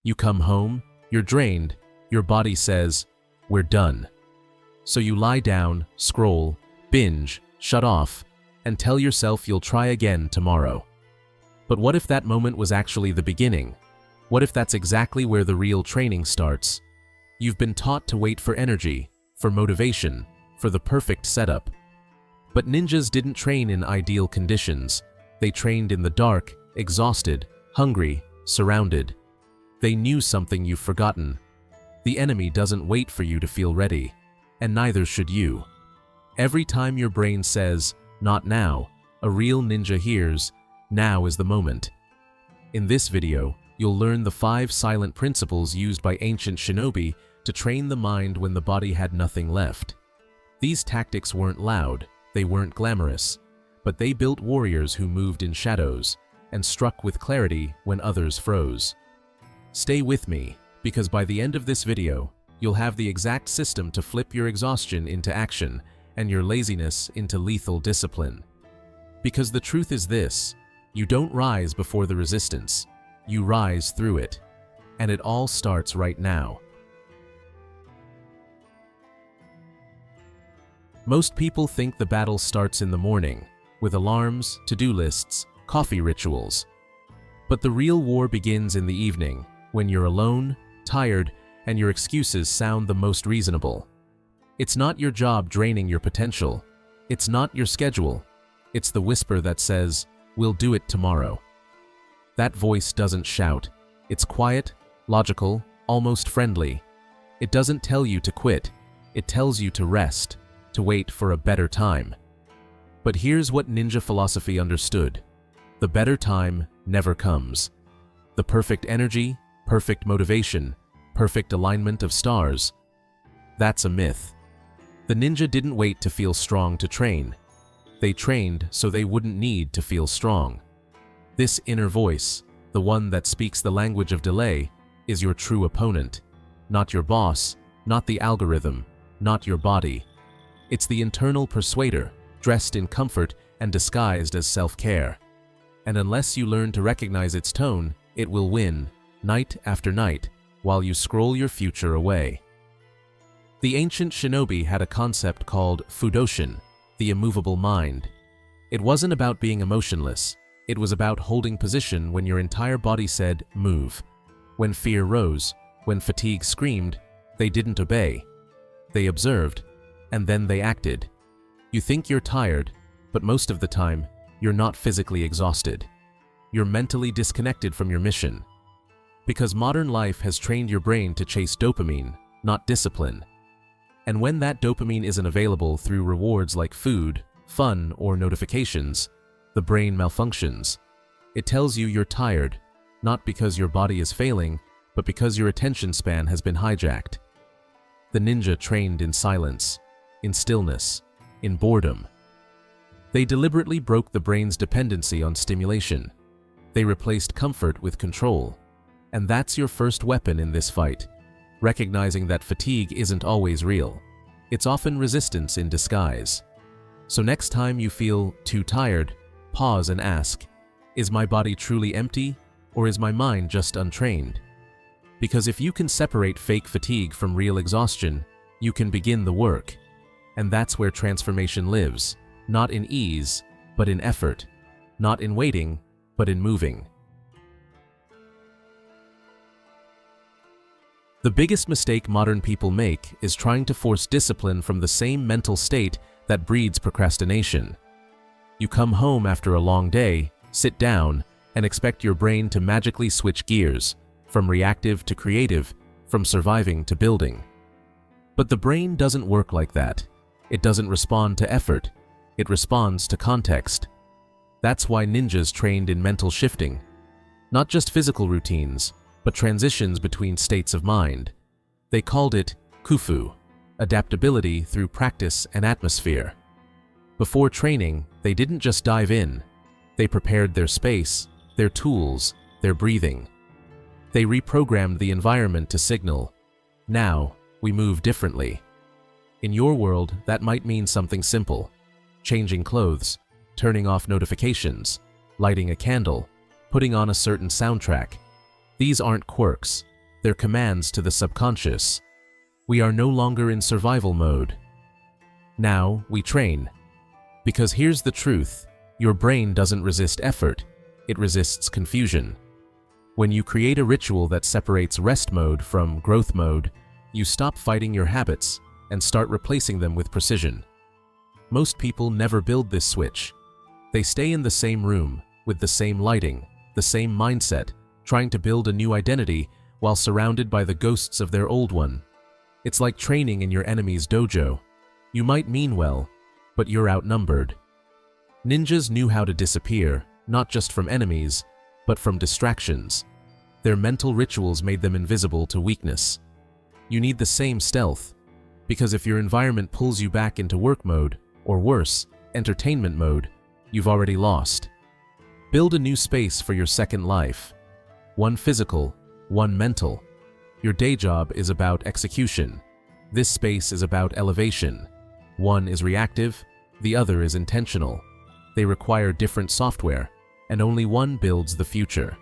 You come home, you're drained, your body says, "We're done." So you lie down, scroll, binge, shut off, and tell yourself you'll try again tomorrow. But what if that moment was actually the beginning? What if that's exactly where the real training starts? You've been taught to wait for energy, for motivation, for the perfect setup. But ninjas didn't train in ideal conditions. They trained in the dark, exhausted, hungry, surrounded. They knew something you've forgotten. The enemy doesn't wait for you to feel ready, and neither should you. Every time your brain says, "Not now," a real ninja hears, "Now is the moment." In this video, you'll learn the 5 silent principles used by ancient shinobi to train the mind when the body had nothing left. These tactics weren't loud, they weren't glamorous, but they built warriors who moved in shadows and struck with clarity when others froze. Stay with me, because by the end of this video, you'll have the exact system to flip your exhaustion into action and your laziness into lethal discipline. Because the truth is this: you don't rise before the resistance, you rise through it. And it all starts right now. Most people think the battle starts in the morning, with alarms, to-do lists, coffee rituals. But the real war begins in the evening, when you're alone, tired, and your excuses sound the most reasonable. It's not your job draining your potential. It's not your schedule. It's the whisper that says, "We'll do it tomorrow." That voice doesn't shout. It's quiet, logical, almost friendly. It doesn't tell you to quit. It tells you to rest, to wait for a better time. But here's what ninja philosophy understood: the better time never comes. The perfect energy, perfect motivation, perfect alignment of stars. That's a myth. The ninja didn't wait to feel strong to train. They trained so they wouldn't need to feel strong. This inner voice, the one that speaks the language of delay, is your true opponent. Not your boss, not the algorithm, not your body. It's the internal persuader, dressed in comfort and disguised as self-care. And unless you learn to recognize its tone, it will win, night after night, while you scroll your future away. The ancient shinobi had a concept called fudoshin, the immovable mind. It wasn't about being emotionless. It was about holding position when your entire body said, "Move." When fear rose, when fatigue screamed, they didn't obey. They observed, and then they acted. You think you're tired, but most of the time, you're not physically exhausted. You're mentally disconnected from your mission. Because modern life has trained your brain to chase dopamine, not discipline. And when that dopamine isn't available through rewards like food, fun, or notifications, the brain malfunctions. It tells you you're tired, not because your body is failing, but because your attention span has been hijacked. The ninja trained in silence, in stillness, in boredom. They deliberately broke the brain's dependency on stimulation. They replaced comfort with control. And that's your first weapon in this fight, recognizing that fatigue isn't always real. It's often resistance in disguise. So next time you feel too tired, pause and ask, is my body truly empty, or is my mind just untrained? Because if you can separate fake fatigue from real exhaustion, you can begin the work. And that's where transformation lives, not in ease, but in effort, not in waiting, but in moving. The biggest mistake modern people make is trying to force discipline from the same mental state that breeds procrastination. You come home after a long day, sit down, and expect your brain to magically switch gears, from reactive to creative, from surviving to building. But the brain doesn't work like that. It doesn't respond to effort. It responds to context. That's why ninjas trained in mental shifting. Not just physical routines, but transitions between states of mind. They called it kufu, adaptability through practice and atmosphere. Before training, they didn't just dive in. They prepared their space, their tools, their breathing. They reprogrammed the environment to signal, now we move differently. In your world, that might mean something simple: changing clothes, turning off notifications, lighting a candle, putting on a certain soundtrack. These aren't quirks, They're commands to the subconscious. We are no longer in survival mode. Now we train. Because here's the truth, your brain doesn't resist effort, it resists confusion. When you create a ritual that separates rest mode from growth mode, you stop fighting your habits and start replacing them with precision. Most people never build this switch. They stay in the same room, with the same lighting, the same mindset, trying to build a new identity while surrounded by the ghosts of their old one. It's like training in your enemy's dojo. You might mean well, but you're outnumbered. Ninjas knew how to disappear, not just from enemies, but from distractions. Their mental rituals made them invisible to weakness. You need the same stealth, because if your environment pulls you back into work mode, or worse, entertainment mode, you've already lost. Build a new space for your second life. One physical, one mental. Your day job is about execution. This space is about elevation. One is reactive, the other is intentional. They require different software, and only one builds the future.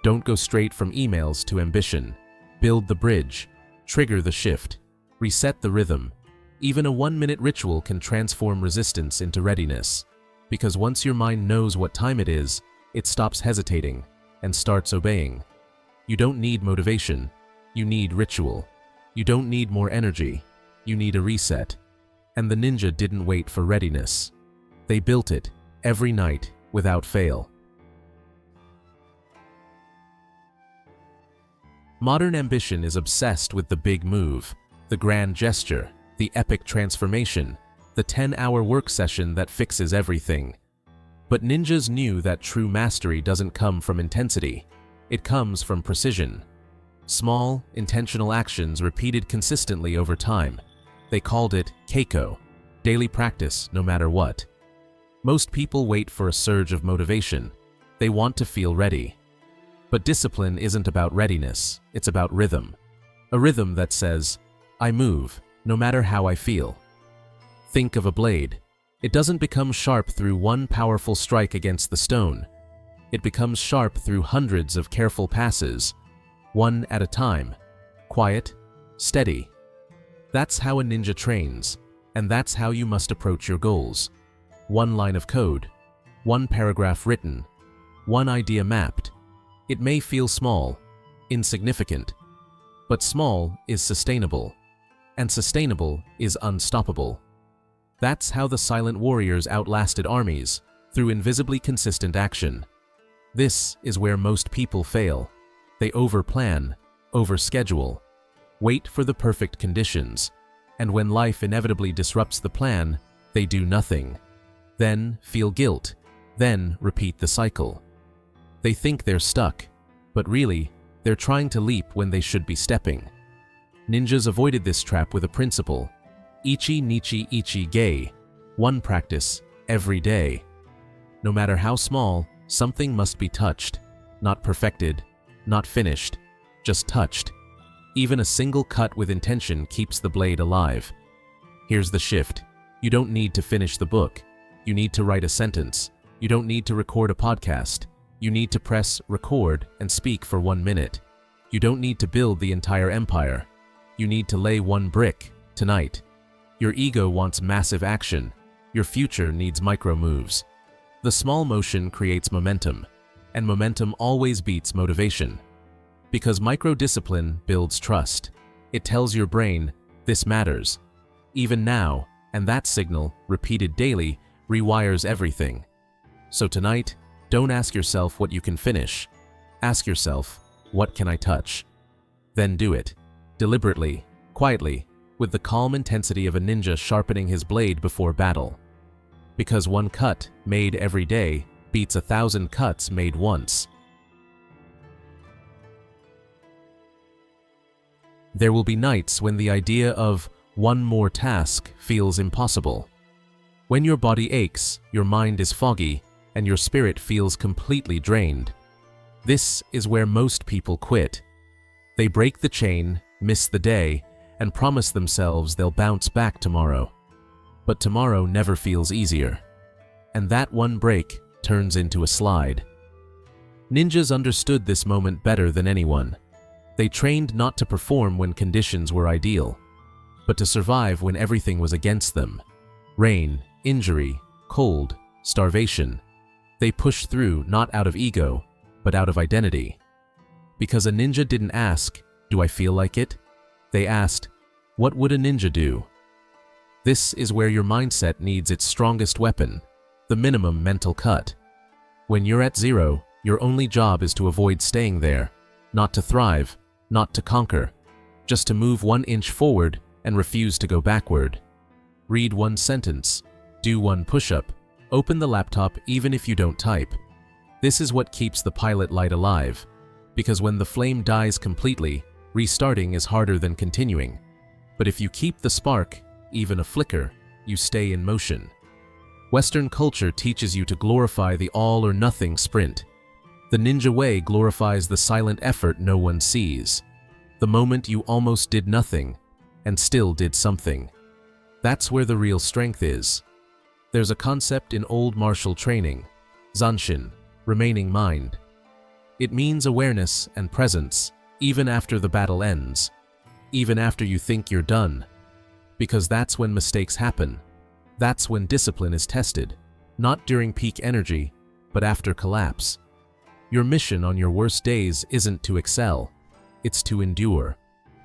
Don't go straight from emails to ambition. Build the bridge, trigger the shift, reset the rhythm. Even a 1-minute ritual can transform resistance into readiness. Because once your mind knows what time it is, it stops hesitating and starts obeying. You don't need motivation, you need ritual. You don't need more energy, you need a reset. And the ninja didn't wait for readiness. They built it, every night, without fail. Modern ambition is obsessed with the big move, the grand gesture, the epic transformation, the 10-hour work session that fixes everything. But ninjas knew that true mastery doesn't come from intensity. It comes from precision. Small, intentional actions repeated consistently over time. They called it keiko, daily practice no matter what. Most people wait for a surge of motivation. They want to feel ready. But discipline isn't about readiness, it's about rhythm. A rhythm that says, I move, no matter how I feel. Think of a blade. It doesn't become sharp through one powerful strike against the stone. It becomes sharp through hundreds of careful passes, one at a time, quiet, steady. That's how a ninja trains, and that's how you must approach your goals. One line of code, one paragraph written, one idea mapped. It may feel small, insignificant, but small is sustainable, and sustainable is unstoppable. That's how the silent warriors outlasted armies, through invisibly consistent action. This is where most people fail. They overplan, overschedule, wait for the perfect conditions, and when life inevitably disrupts the plan, they do nothing. Then feel guilt, then repeat the cycle. They think they're stuck, but really, they're trying to leap when they should be stepping. Ninjas avoided this trap with a principle: ichi nichi ichi ge, one practice, every day. No matter how small, something must be touched, not perfected, not finished, just touched. Even a single cut with intention keeps the blade alive. Here's the shift. You don't need to finish the book. You need to write a sentence. You don't need to record a podcast. You need to press record and speak for 1 minute. You don't need to build the entire empire. You need to lay one brick, tonight. Your ego wants massive action. Your future needs micro moves. The small motion creates momentum, and momentum always beats motivation. Because micro-discipline builds trust. It tells your brain, this matters. Even now, and that signal, repeated daily, rewires everything. So tonight, don't ask yourself what you can finish. Ask yourself, what can I touch? Then do it. Deliberately, quietly, with the calm intensity of a ninja sharpening his blade before battle. Because one cut, made every day, beats 1,000 cuts made once. There will be nights when the idea of one more task feels impossible. When your body aches, your mind is foggy, and your spirit feels completely drained. This is where most people quit. They break the chain, miss the day, and promise themselves they'll bounce back tomorrow. But tomorrow never feels easier. And that one break turns into a slide. Ninjas understood this moment better than anyone. They trained not to perform when conditions were ideal, but to survive when everything was against them. Rain, injury, cold, starvation. They pushed through not out of ego, but out of identity. Because a ninja didn't ask, "Do I feel like it?" They asked, "What would a ninja do?" This is where your mindset needs its strongest weapon, the minimum mental cut. When you're at zero, your only job is to avoid staying there, not to thrive, not to conquer, just to move 1 inch forward and refuse to go backward. Read 1 sentence, do 1 push-up, open the laptop even if you don't type. This is what keeps the pilot light alive, because when the flame dies completely, restarting is harder than continuing. But if you keep the spark, even a flicker, you stay in motion. Western culture teaches you to glorify the all-or-nothing sprint. The ninja way glorifies the silent effort no one sees, the moment you almost did nothing and still did something. That's where the real strength is. There's a concept in old martial training, zanshin, remaining mind. It means awareness and presence, even after the battle ends, even after you think you're done. Because that's when mistakes happen. That's when discipline is tested, not during peak energy, but after collapse. Your mission on your worst days isn't to excel, it's to endure,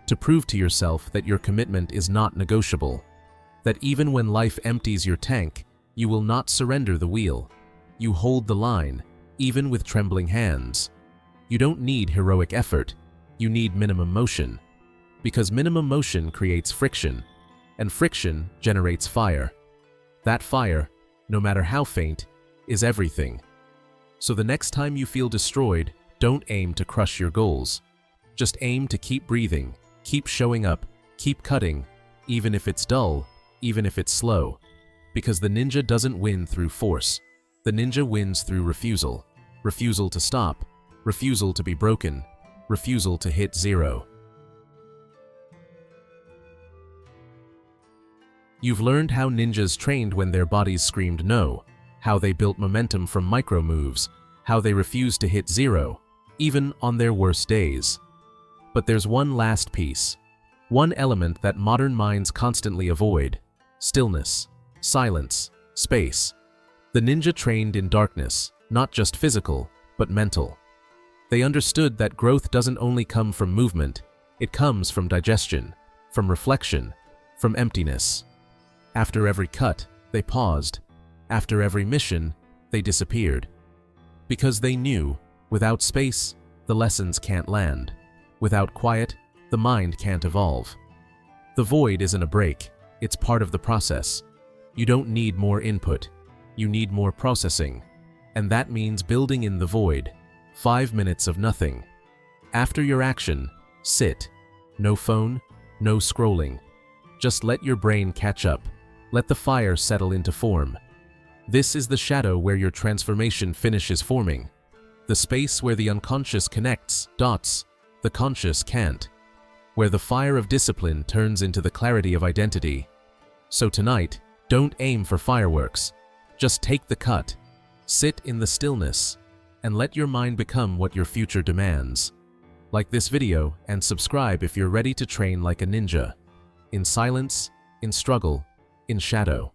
to prove to yourself that your commitment is not negotiable, that even when life empties your tank, you will not surrender the wheel. You hold the line, even with trembling hands. You don't need heroic effort, you need minimum motion. Because minimum motion creates friction, and friction generates fire. That fire, no matter how faint, is everything. So the next time you feel destroyed, don't aim to crush your goals. Just aim to keep breathing, keep showing up, keep cutting, even if it's dull, even if it's slow. Because the ninja doesn't win through force. The ninja wins through refusal. Refusal to stop, refusal to be broken, refusal to hit zero. You've learned how ninjas trained when their bodies screamed no, how they built momentum from micro moves, how they refused to hit zero, even on their worst days. But there's one last piece, one element that modern minds constantly avoid: stillness, silence, space. The ninja trained in darkness, not just physical, but mental. They understood that growth doesn't only come from movement, it comes from digestion, from reflection, from emptiness. After every cut, they paused. After every mission, they disappeared. Because they knew, without space, the lessons can't land. Without quiet, the mind can't evolve. The void isn't a break, it's part of the process. You don't need more input, you need more processing. And that means building in the void. 5 minutes of nothing. After your action, sit. No phone, no scrolling. Just let your brain catch up. Let the fire settle into form. This is the shadow where your transformation finishes forming. The space where the unconscious connects dots, the conscious can't. Where the fire of discipline turns into the clarity of identity. So tonight, don't aim for fireworks. Just take the cut. Sit in the stillness, and let your mind become what your future demands. Like this video and subscribe if you're ready to train like a ninja. In silence, in struggle, in shadow.